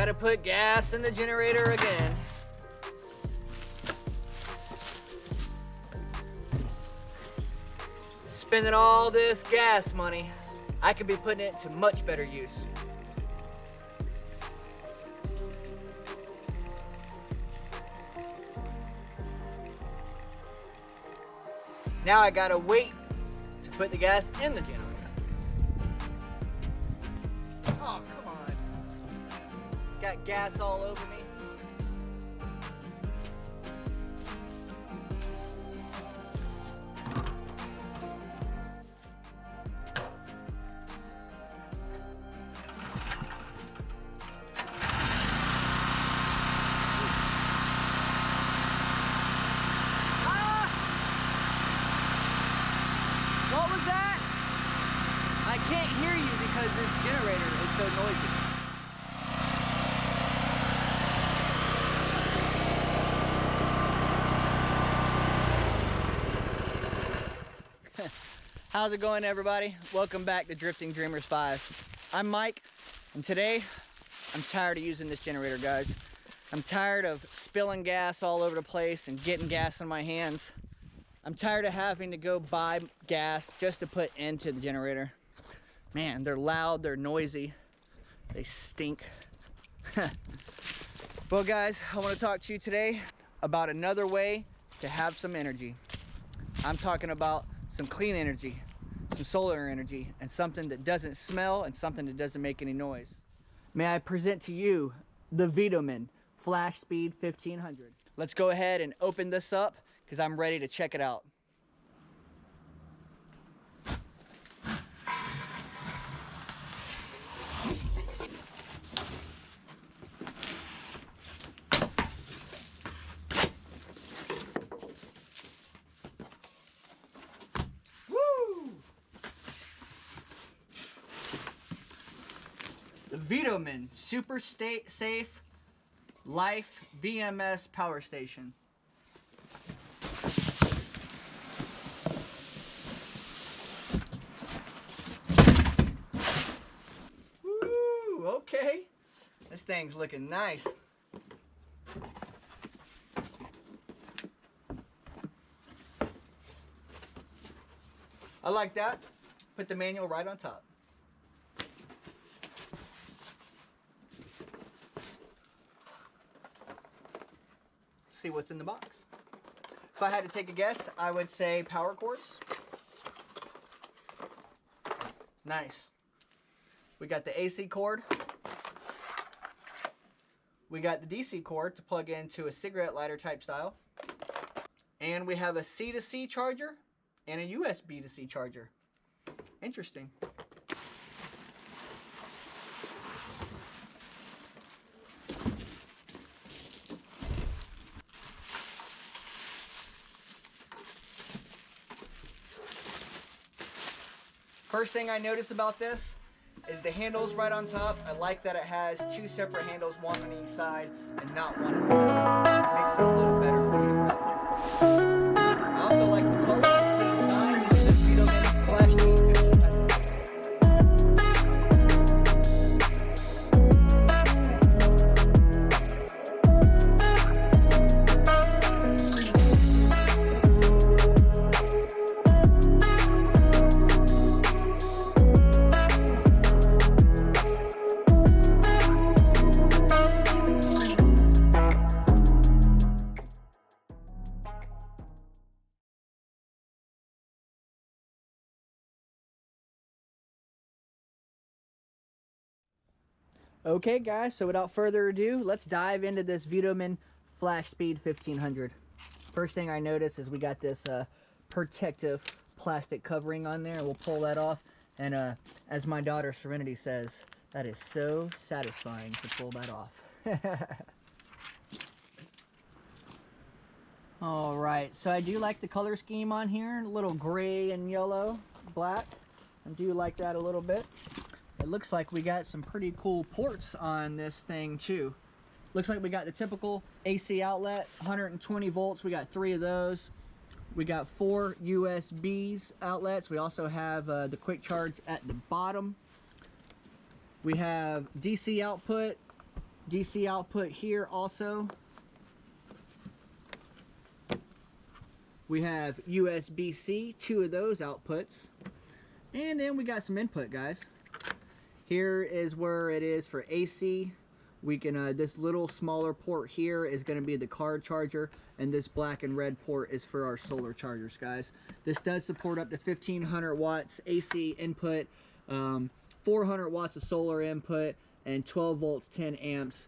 Gotta put gas in the generator again. Spending all this gas money, I could be putting it to much better use. Now I gotta wait to put the gas in the generator. Oh, come on. Got gas all over me. What was that? I can't hear you because this generator is so noisy. How's it going, everybody? Welcome back to Drifting Dreamers 5. I'm Mike, and today I'm tired of using this generator, guys. I'm tired of spilling gas all over the place and getting gas on my hands. I'm tired of having to go buy gas just to put into the generator. Man, they're loud, they're noisy, they stink. Well, guys, I want to talk to you today about another way to have some energy. I'm talking about some clean energy, some solar energy, and something that doesn't smell and something that doesn't make any noise. May I present to you the VTOMAN Flashspeed 1500. Let's go ahead and open this up because I'm ready to check it out. Woo! The VTOMAN Super Safe Life BMS Power Station. Woo! Okay, this thing's looking nice. I like that. Put the manual right on top. See what's in the box. If I had to take a guess, I would say power cords. Nice. We got the AC cord. We got the DC cord to plug into a cigarette lighter type style. And we have a C to C charger and a USB to C charger. Interesting. First thing I notice about this is the handles right on top. I like that it has two separate handles, one on each side and not one in the middle. Makes it a little better for you. I also like the color. It's the design of this VTOMAN Flashspeed 1500. Okay, guys, so without further ado, let's dive into this VTOMAN Flashspeed 1500. First thing I notice is we got this protective plastic covering on there. We'll pull that off, and as my daughter Serenity says, that is so satisfying to pull that off. All right, so I do like the color scheme on here, a little gray and yellow, black. I do like that a little bit. It looks like we got some pretty cool ports on this thing too. Looks like we got the typical AC outlet, 120 volts. We got 3 of those. We got 4 USBs outlets. We also have the quick charge at the bottom. We have DC output, DC output here also. We have USB-C, 2 of those outputs. And then we got some input, guys. Here is where it is for AC. We can, this little smaller port here is going to be the car charger, and this black and red port is for our solar chargers, guys. This does support up to 1500 watts AC input, 400 watts of solar input, and 12 volts, 10 amps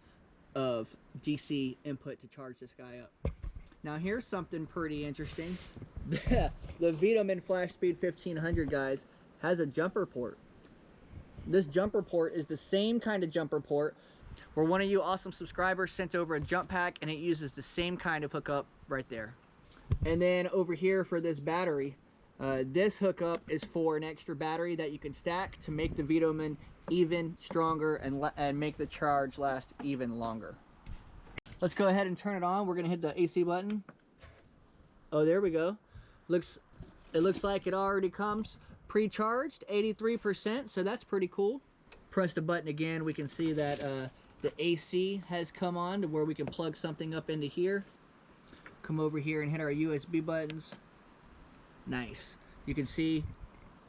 of DC input to charge this guy up. Now here's something pretty interesting. The VTOMAN Flashspeed 1500, guys, has a jumper port. This jumper port is the same kind of jumper port where one of you awesome subscribers sent over a jump pack, and it uses the same kind of hookup right there. And then over here for this battery, this hookup is for an extra battery that you can stack to make the VTOMAN even stronger and make the charge last even longer. Let's go ahead and turn it on. We're gonna hit the AC button. Oh, there we go. It looks like it already comes pre-charged, 83%, so that's pretty cool. Press the button again, we can see that the AC has come on to where we can plug something up into here. Come over here and hit our USB buttons. Nice. You can see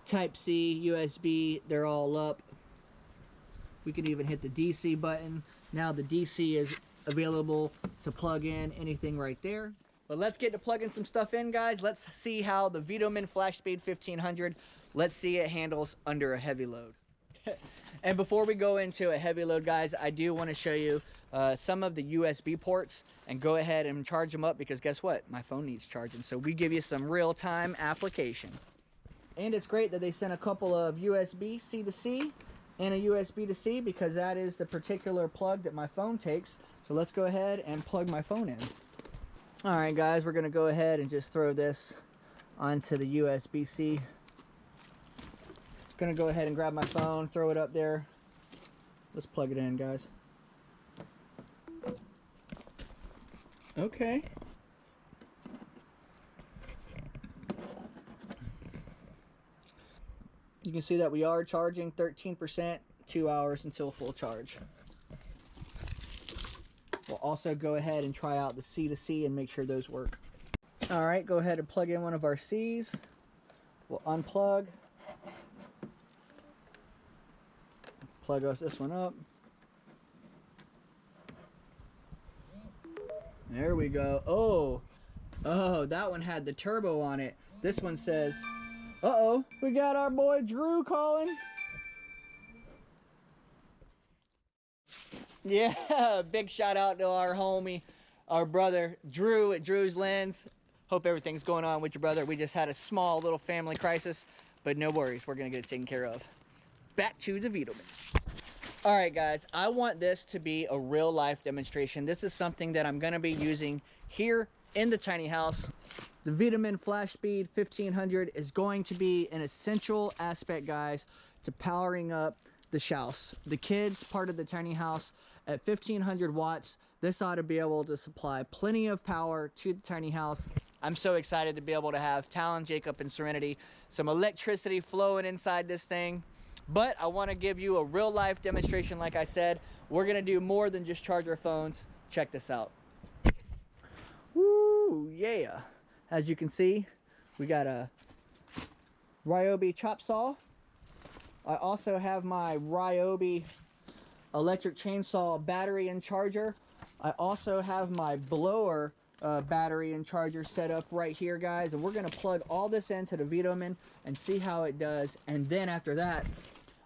Type-C, USB, they're all up. We can even hit the DC button. Now the DC is available to plug in anything right there. But let's get to plugging some stuff in, guys. Let's see how the VTOMAN Flashspeed 1500, let's see it handles under a heavy load. And before we go into a heavy load, guys, I do want to show you some of the USB ports and go ahead and charge them up, because guess what? My phone needs charging. So we give you some real-time application. And it's great that they sent a couple of USB C to C and a USB to C, because that is the particular plug that my phone takes. So let's go ahead and plug my phone in. All right, guys, we're gonna go ahead and just throw this onto the USB-C. Gonna go ahead and grab my phone, throw it up there. Let's plug it in, guys. Okay. You can see that we are charging 13%, 2 hours until full charge. We'll also go ahead and try out the C to C and make sure those work. All right, go ahead and plug in one of our C's. We'll unplug. Plug this one up. There we go. Oh, that one had the turbo on it. This one says, uh-oh, we got our boy Drew calling. Yeah, big shout out to our homie, our brother Drew at Drew's Lens. Hope everything's going on with your brother. We just had a small little family crisis, but no worries, we're gonna get it taken care of. Back to the VTOMAN. All right, guys, I want this to be a real life demonstration. This is something that I'm gonna be using here in the tiny house. The VTOMAN Flashspeed 1500 is going to be an essential aspect, guys, to powering up the house. The kids part of the tiny house at 1500 watts. This ought to be able to supply plenty of power to the tiny house. I'm so excited to be able to have Talon, Jacob, and Serenity, some electricity flowing inside this thing. But I want to give you a real life demonstration. Like I said, we're going to do more than just charge our phones. Check this out. Woo, yeah. As you can see, we got a Ryobi chop saw. I also have my Ryobi electric chainsaw battery and charger. I also have my blower battery and charger set up right here, guys. And we're going to plug all this into the VTOMAN and see how it does. And then after that,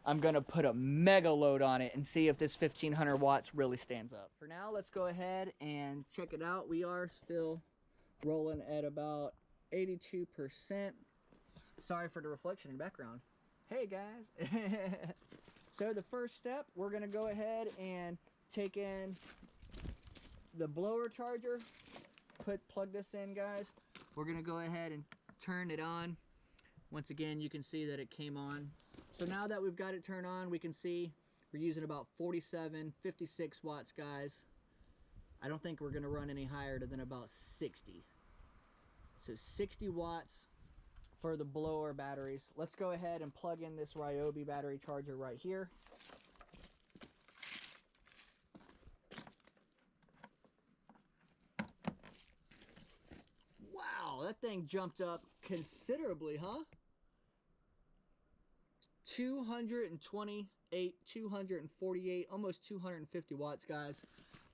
I'm going to put a mega load on it and see if this 1500 watts really stands up. For now, let's go ahead and check it out. We are still rolling at about 82%. Sorry for the reflection in the background. Hey, guys. So the first step, we're going to go ahead and take in the blower charger. Plug this in, guys. We're going to go ahead and turn it on. Once again, you can see that it came on. So now that we've got it turned on, we can see we're using about 47, 56 watts, guys. I don't think we're going to run any higher than about 60. So 60 watts for the blower batteries. Let's go ahead and plug in this Ryobi battery charger right here. that thing jumped up considerably, huh? 228, 248, almost 250 watts, guys.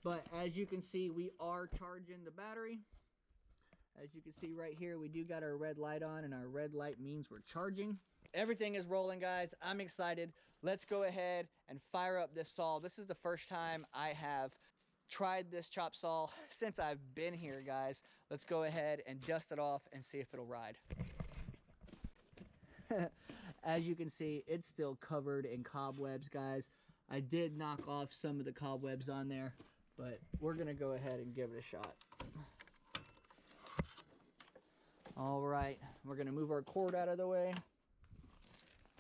But as you can see, we are charging the battery. As you can see right here, we do got our red light on, and our red light means we're charging. Everything is rolling, guys. I'm excited. Let's go ahead and fire up this saw. This is the first time I have tried this chop saw since I've been here, guys. Let's go ahead and dust it off and see if it'll ride. As you can see, it's still covered in cobwebs, guys. I did knock off some of the cobwebs on there, but we're gonna go ahead and give it a shot. All right, we're gonna move our cord out of the way.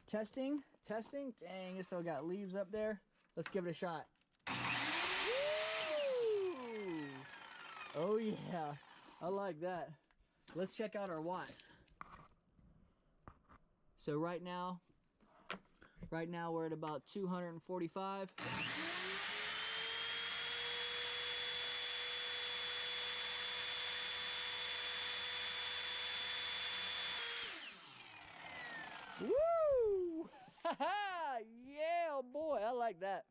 Testing. Dang, it still got leaves up there. Let's give it a shot. Woo! Oh yeah, I like that. Let's check out our watts. So right now we're at about 245. Woo! Yeah, boy, I like that.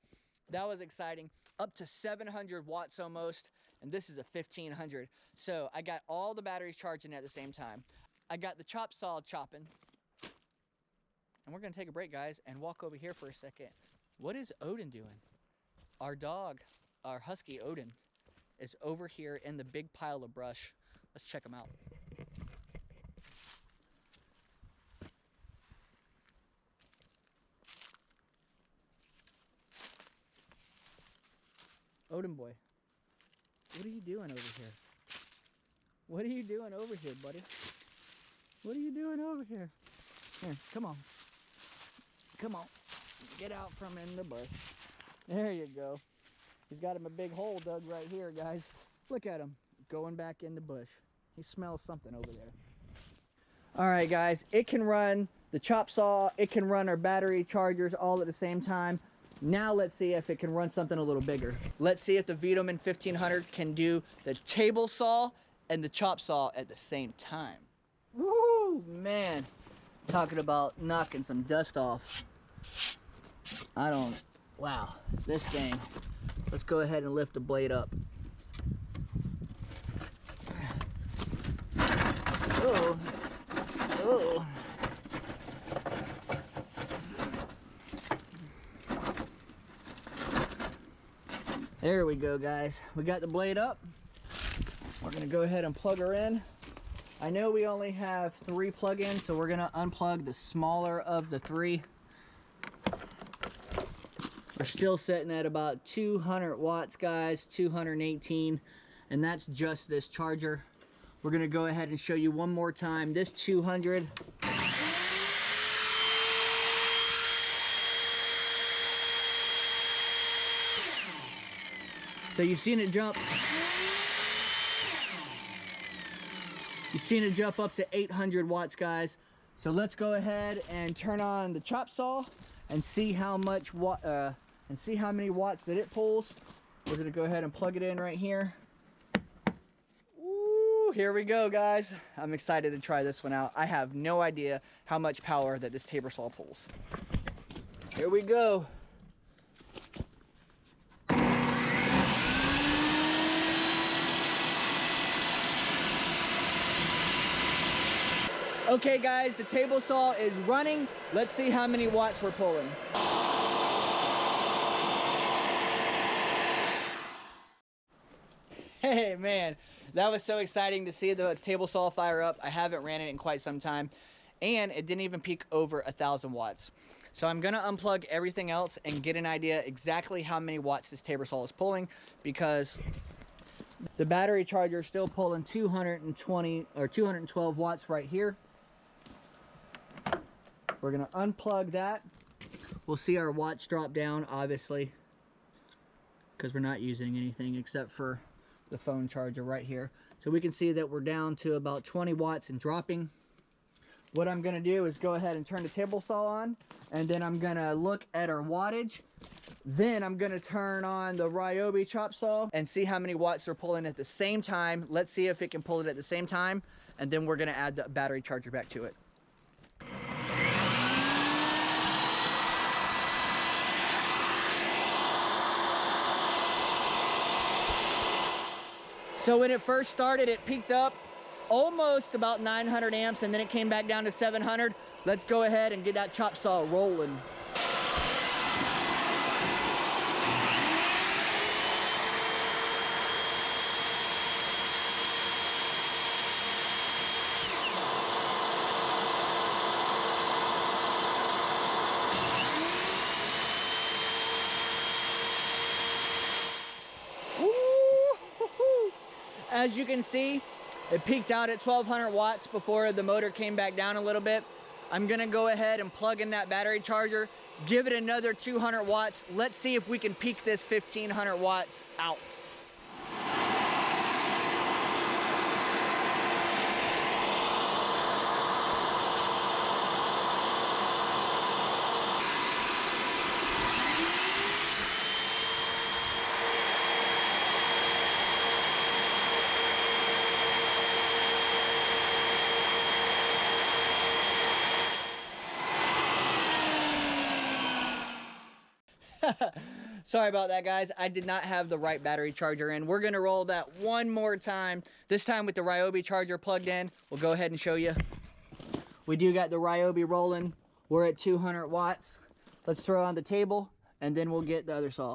That was exciting. Up to 700 watts almost, and this is a 1500. So I got all the batteries charging at the same time. I got the chop saw chopping. And we're gonna take a break, guys, and walk over here for a second. What is Odin doing? Our dog, our husky Odin, is over here in the big pile of brush. Let's check him out. Odin boy, what are you doing over here? What are you doing over here, buddy? What are you doing over here? Here, come on. Come on. Get out from in the bush. There you go. He's got him a big hole dug right here, guys. Look at him going back in the bush. He smells something over there. All right, guys. It can run the chop saw. It can run our battery chargers all at the same time. Now let's see if it can run something a little bigger. Let's see if the VTOMAN 1500 can do the table saw and the chop saw at the same time. Woo, man. Talking about knocking some dust off. Wow, this thing. Let's go ahead and lift the blade up. Oh, oh. There we go, guys. We got the blade up. We're gonna go ahead and plug her in. I know we only have 3 plug-ins, so we're gonna unplug the smaller of the 3. We're still sitting at about 200 watts, guys, 218, and that's just this charger. We're gonna go ahead and show you one more time. This 200. So you've seen it jump. You've seen it jump up to 800 watts, guys. So let's go ahead and turn on the chop saw and see how much see how many watts that it pulls. We're gonna go ahead and plug it in right here. Ooh, here we go, guys. I'm excited to try this one out. I have no idea how much power that this table saw pulls. Here we go. Okay, guys, the table saw is running. Let's see how many watts we're pulling. Hey, man, that was so exciting to see the table saw fire up. I haven't ran it in quite some time, and it didn't even peak over 1,000 watts. So I'm gonna unplug everything else and get an idea exactly how many watts this table saw is pulling, because the battery charger is still pulling 220 or 212 watts right here. We're gonna unplug that. We'll see our watts drop down, obviously, because we're not using anything except for the phone charger right here. So we can see that we're down to about 20 watts and dropping. What I'm gonna do is go ahead and turn the table saw on, and then I'm gonna look at our wattage. Then I'm gonna turn on the Ryobi chop saw and see how many watts they're pulling at the same time. Let's see if it can pull it at the same time. and then we're gonna add the battery charger back to it. So when it first started, it peaked up almost about 900 amps, and then it came back down to 700. Let's go ahead and get that chop saw rolling. As you can see, it peaked out at 1200 watts before the motor came back down a little bit. I'm gonna go ahead and plug in that battery charger, give it another 200 watts. Let's see if we can peak this 1500 watts out. Sorry about that, guys. I did not have the right battery charger in. We're gonna roll that one more time, this time with the Ryobi charger plugged in. We'll go ahead and show you. We do got the Ryobi rolling. We're at 200 watts. Let's throw it on the table, and then we'll get the other saw.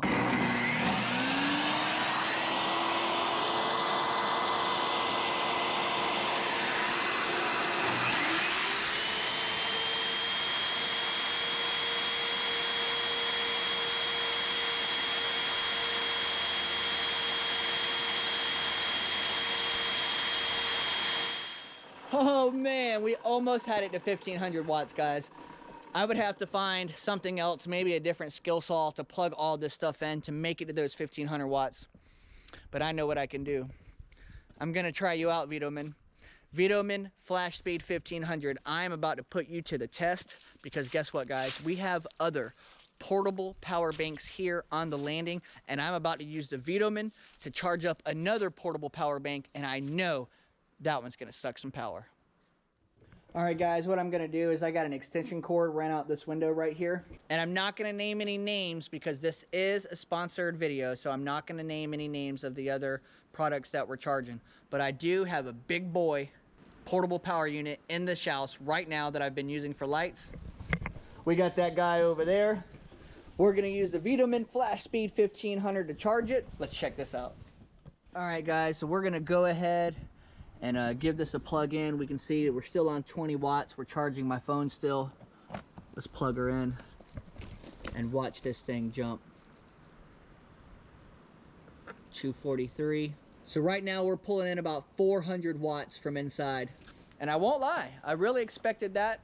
Oh man, we almost had it to 1500 watts, guys. I would have to find something else, maybe a different skill saw to plug all this stuff in to make it to those 1500 watts. But I know what I can do. I'm gonna try you out, VTOMAN. VTOMAN Flashspeed 1500. I'm about to put you to the test because guess what, guys? We have other portable power banks here on the landing, and I'm about to use the VTOMAN to charge up another portable power bank, and I know that one's gonna suck some power. All right, guys, what I'm gonna do is I got an extension cord ran out this window right here, and I'm not gonna name any names because this is a sponsored video, so I'm not gonna name any names of the other products that we're charging. But I do have a big boy portable power unit in this house right now that I've been using for lights. We got that guy over there. We're gonna use the VTOMAN Flashspeed 1500 to charge it. Let's check this out. All right, guys, so we're gonna go ahead and give this a plug in. We can see that we're still on 20 watts. We're charging my phone still. Let's plug her in and watch this thing jump. 243. So right now we're pulling in about 400 watts from inside. And I won't lie, I really expected that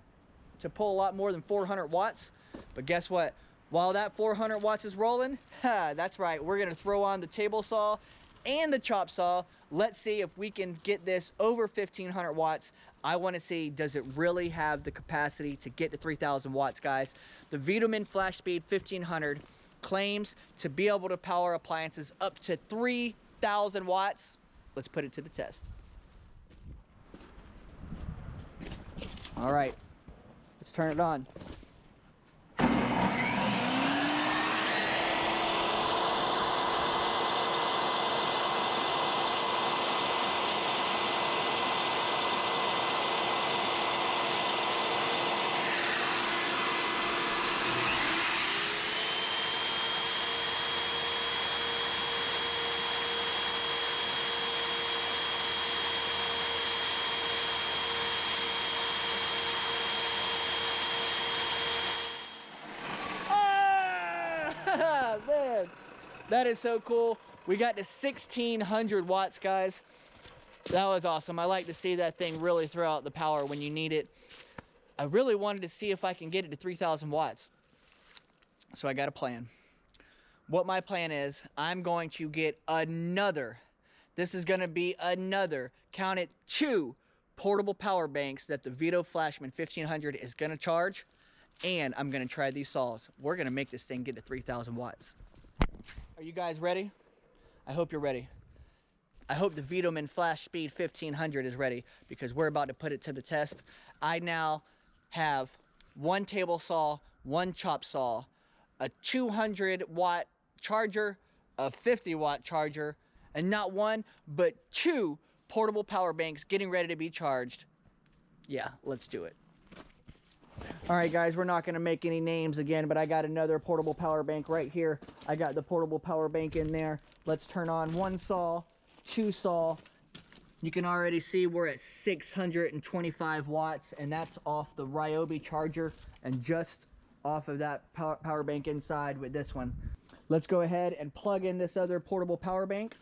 to pull a lot more than 400 watts. But guess what? While that 400 watts is rolling, that's right, we're gonna throw on the table saw and the chop saw. Let's see if we can get this over 1500 watts. I want to see, does it really have the capacity to get to 3000 watts, guys? The VTOMAN Flashspeed 1500 claims to be able to power appliances up to 3000 watts. Let's put it to the test. All right, let's turn it on. Man, that is so cool. We got to 1600 watts, guys. That was awesome. I like to see that thing really throw out the power when you need it. I really wanted to see if I can get it to 3000 watts. So I got a plan. What my plan is, I'm going to get another, this is going to be another, count it, 2 portable power banks that the VTOMAN Flashspeed 1500 is going to charge. And I'm gonna try these saws. We're gonna make this thing get to 3000 watts. Are you guys ready? I hope you're ready. I hope the VTOMAN Flashspeed 1500 is ready, because we're about to put it to the test. I now have one table saw, one chop saw, a 200-watt charger, a 50-watt charger, and not one, but two portable power banks getting ready to be charged. Yeah, let's do it. All right, guys, we're not gonna make any names again, but I got another portable power bank right here. I got the portable power bank in there. Let's turn on one saw, two saw. You can already see we're at 625 watts, and that's off the Ryobi charger and just off of that power bank inside with this one. Let's go ahead and plug in this other portable power bank.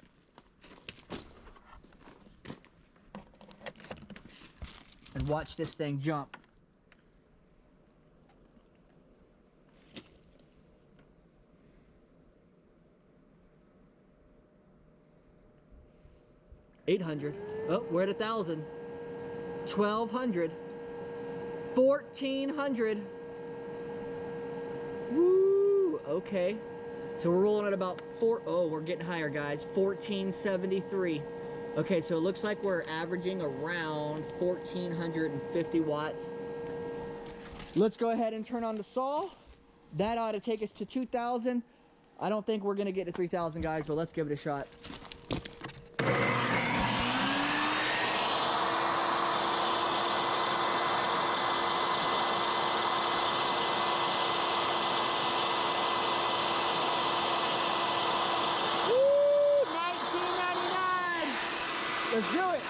And watch this thing jump. $800. Oh, we're at 1,000. 1,200. 1,400. Woo! Okay. So we're rolling at about oh, we're getting higher, guys. 1,473. Okay, so it looks like we're averaging around 1,450 watts. Let's go ahead and turn on the saw. That ought to take us to 2,000. I don't think we're gonna get to 3,000, guys, but let's give it a shot. Let's do it.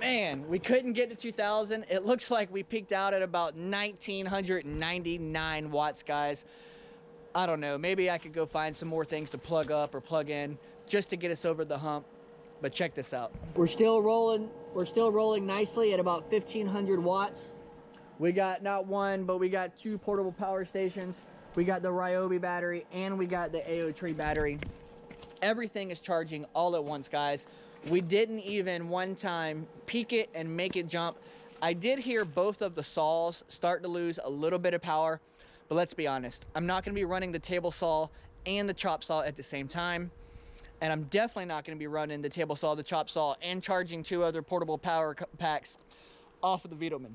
Man, we couldn't get to 2,000. It looks like we peaked out at about 1,999 watts, guys. I don't know. Maybe I could go find some more things to plug up or plug in just to get us over the hump. But check this out. We're still rolling nicely at about 1,500 watts. We got not one, but we got two portable power stations. We got the Ryobi battery and we got the AO Tree battery. Everything is charging all at once, guys. We didn't even one time peak it and make it jump. I did hear both of the saws start to lose a little bit of power, but let's be honest. I'm not gonna be running the table saw and the chop saw at the same time. And I'm definitely not going to be running the table saw, the chop saw, and charging two other portable power packs off of the VTOMAN.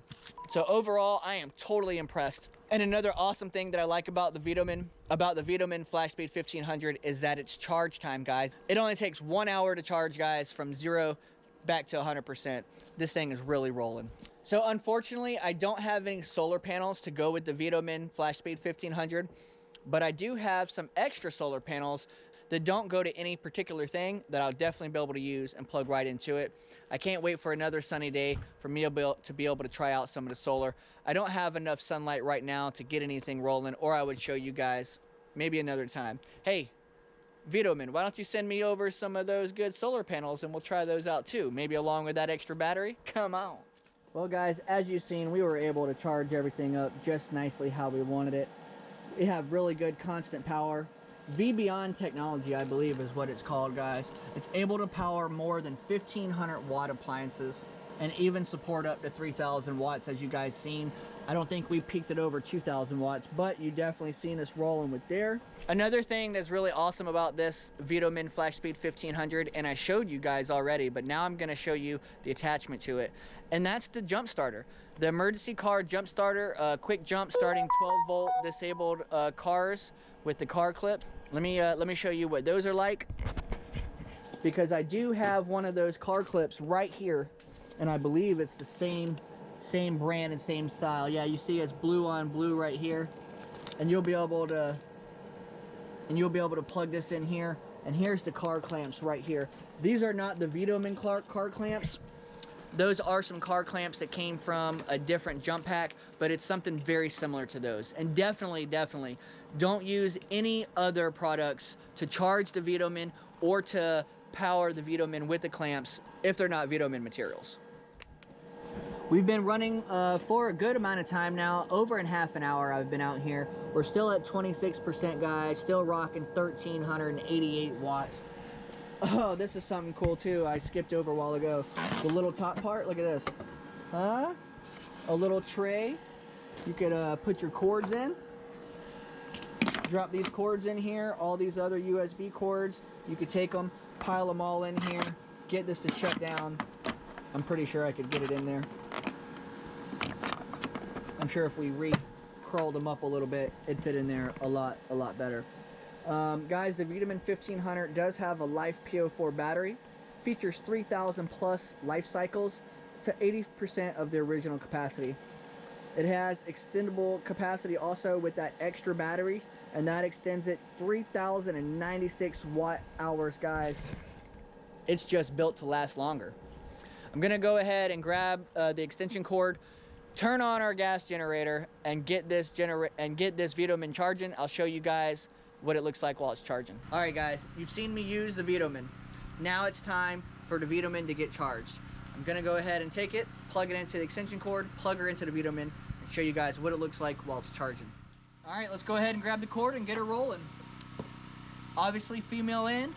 So overall, I am totally impressed. And another awesome thing that I like about the VTOMAN Flashspeed 1500 is that it's charge time, guys. It only takes 1 hour to charge, guys, from 0 back to 100%. This thing is really rolling. So unfortunately, I don't have any solar panels to go with the VTOMAN Flashspeed 1500, but I do have some extra solar panels that don't go to any particular thing that I'll definitely be able to use and plug right into it. I can't wait for another sunny day for me to be able to try out some of the solar. I don't have enough sunlight right now to get anything rolling, or I would show you guys maybe another time. Hey, VTOMAN, why don't you send me over some of those good solar panels and we'll try those out too, maybe along with that extra battery? Come on. Well, guys, as you've seen, we were able to charge everything up just nicely how we wanted it. We have really good constant power. VBeyond technology, I believe, is what it's called, guys. It's able to power more than 1,500 watt appliances and even support up to 3,000 watts, as you guys seen. I don't think we peaked it over 2,000 watts, but you definitely seen us rolling with there. Another thing that's really awesome about this VTOMAN Flashspeed 1500, and I showed you guys already, but now I'm gonna show you the attachment to it, and that's the jump starter. The emergency car jump starter, quick jump starting 12-volt disabled cars with the car clip. Let me show you what those are like, because I do have one of those car clips right here, and I believe it's the same brand and same style. Yeah, you see it's blue on blue right here, and you'll be able to plug this in here. And here's the car clamps right here. These are not the VTOMAN car clamps. Those are some car clamps that came from a different jump pack, but it's something very similar to those. And definitely don't use any other products to charge the VTOMAN or to power the VTOMAN with the clamps if they're not VTOMAN materials. We've been running for a good amount of time now, over in half an hour I've been out here. We're still at 26%, guys, still rocking 1,388 watts. Oh, this is something cool too. I skipped over a while ago. The little top part, look at this. Huh? A little tray. You could put your cords in. Drop these cords in here. All these other USB cords. You could take them, pile them all in here. Get this to shut down. I'm pretty sure I could get it in there. I'm sure if we curled them up a little bit, it'd fit in there a lot better. Guys, the VTOMAN 1500 does have a Life PO4 battery. Features 3,000 plus life cycles to 80% of the original capacity. It has extendable capacity also with that extra battery, and that extends it 3,096 watt hours, guys. It's just built to last longer. I'm gonna go ahead and grab the extension cord, turn on our gas generator, and get this VTOMAN charging. I'll show you guys what it looks like while it's charging. All right, guys, you've seen me use the VTOMAN. Now it's time for the VTOMAN to get charged. I'm gonna go ahead and take it, plug it into the extension cord, plug her into the VTOMAN, and show you guys what it looks like while it's charging. All right, let's go ahead and grab the cord and get her rolling. Obviously, female in.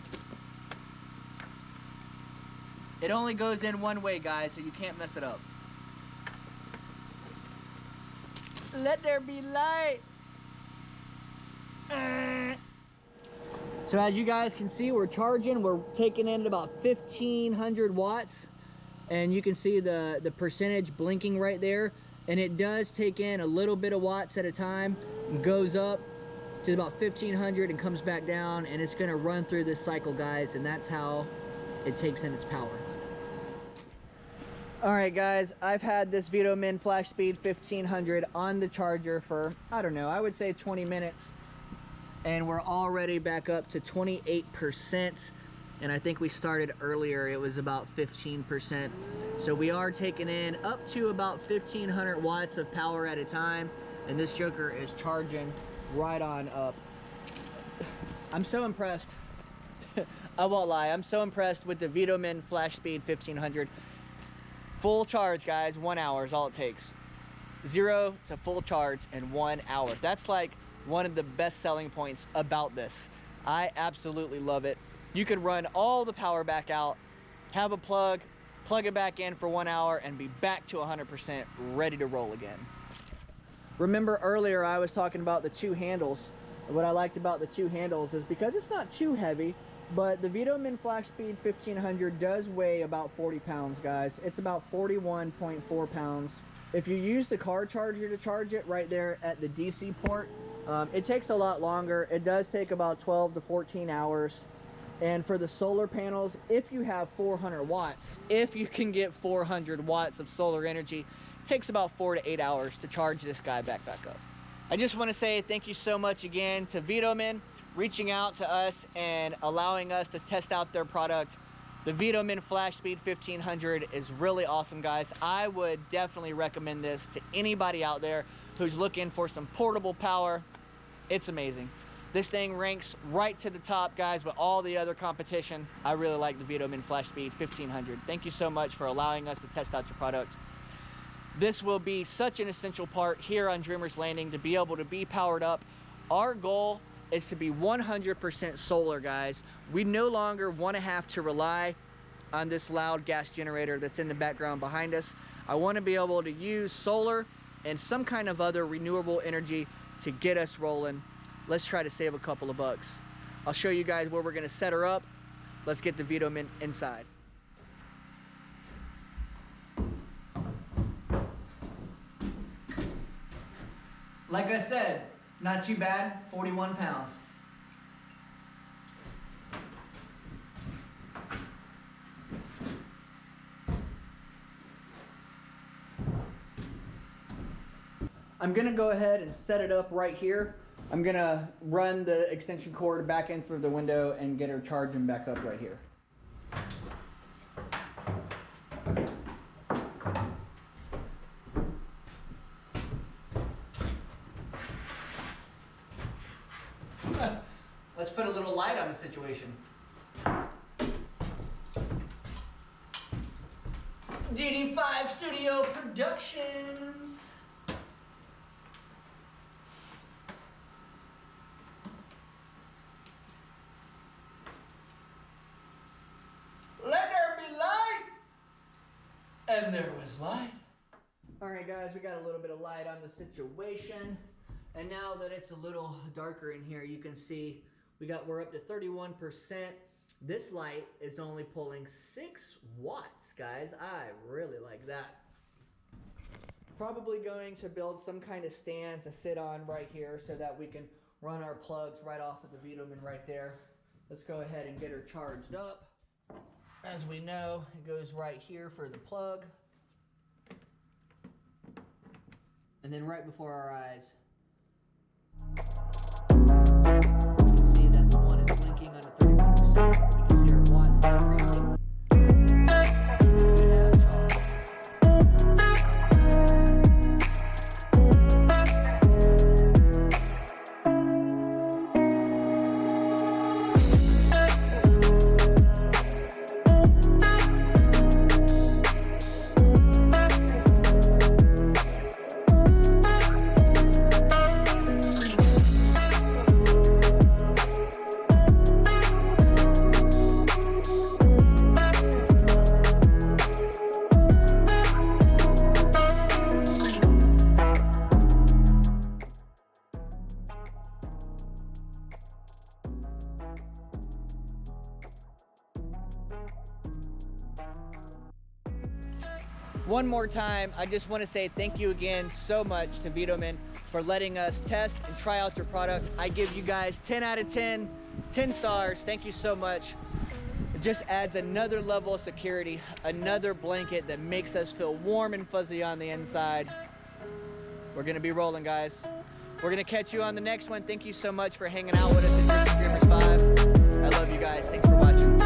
It only goes in one way, guys, so you can't mess it up. Let there be light. So as you guys can see, we're charging. We're taking in about 1,500 watts. And you can see the percentage blinking right there. And it does take in a little bit of watts at a time. Goes up to about 1,500 and comes back down. And it's gonna run through this cycle, guys. And that's how it takes in its power. All right, guys, I've had this VTOMAN Flashspeed 1500 on the charger for, I don't know, I would say 20 minutes. And we're already back up to 28%. And I think we started earlier, it was about 15%. So we are taking in up to about 1,500 watts of power at a time. And this joker is charging right on up. I'm so impressed. I won't lie, I'm so impressed with the VTOMAN Flashspeed 1500. Full charge, guys, 1 hour is all it takes. 0 to full charge in 1 hour. That's like one of the best selling points about this. I absolutely love it. You could run all the power back out, have a plug it back in for 1 hour, and be back to 100% ready to roll again. Remember earlier I was talking about the two handles. What I liked about the two handles is because it's not too heavy, but the VTOMAN Flashspeed 1500 does weigh about 40 pounds, guys. It's about 41.4 pounds. If you use the car charger to charge it right there at the DC port, it takes a lot longer. It does take about 12 to 14 hours. And for the solar panels, if you have 400 watts, if you can get 400 watts of solar energy, it takes about 4 to 8 hours to charge this guy back up. I just want to say thank you so much again to VTOMAN reaching out to us and allowing us to test out their product. The VTOMAN Flashspeed 1500 is really awesome, guys. I would definitely recommend this to anybody out there who's looking for some portable power. It's amazing. This thing ranks right to the top, guys, with all the other competition. I really like the VTOMAN Flashspeed 1500. Thank you so much for allowing us to test out your product. This will be such an essential part here on Dreamers Landing to be able to be powered up. Our goal is to be 100% solar, guys. We no longer want to have to rely on this loud gas generator that's in the background behind us. I want to be able to use solar and some kind of other renewable energy to get us rolling. Let's try to save a couple of bucks. I'll show you guys where we're gonna set her up. Let's get the VTOMAN inside. Like I said, not too bad, 41 pounds. I'm gonna go ahead and set it up right here. I'm gonna run the extension cord back in through the window and get her charging back up right here. Let's put a little light on the situation. DD5 Studio Productions. And there was light. All right, guys, we got a little bit of light on the situation. And now that it's a little darker in here, you can see we're up to 31%. This light is only pulling 6 watts, guys. I really like that. Probably going to build some kind of stand to sit on right here so that we can run our plugs right off of the VTOMAN right there. Let's go ahead and get her charged up. As we know, it goes right here for the plug. And then right before our eyes, you can see that the one is blinking on a 31%. We can see our watts increasing. One more time, I just want to say thank you again so much to VTOMAN for letting us test and try out your product. I give you guys 10 out of 10, 10 stars. Thank you so much. It just adds another level of security, another blanket that makes us feel warm and fuzzy on the inside. We're gonna be rolling, guys. We're gonna catch you on the next one. Thank you so much for hanging out with us at Streamers 5. I love you guys. Thanks for watching.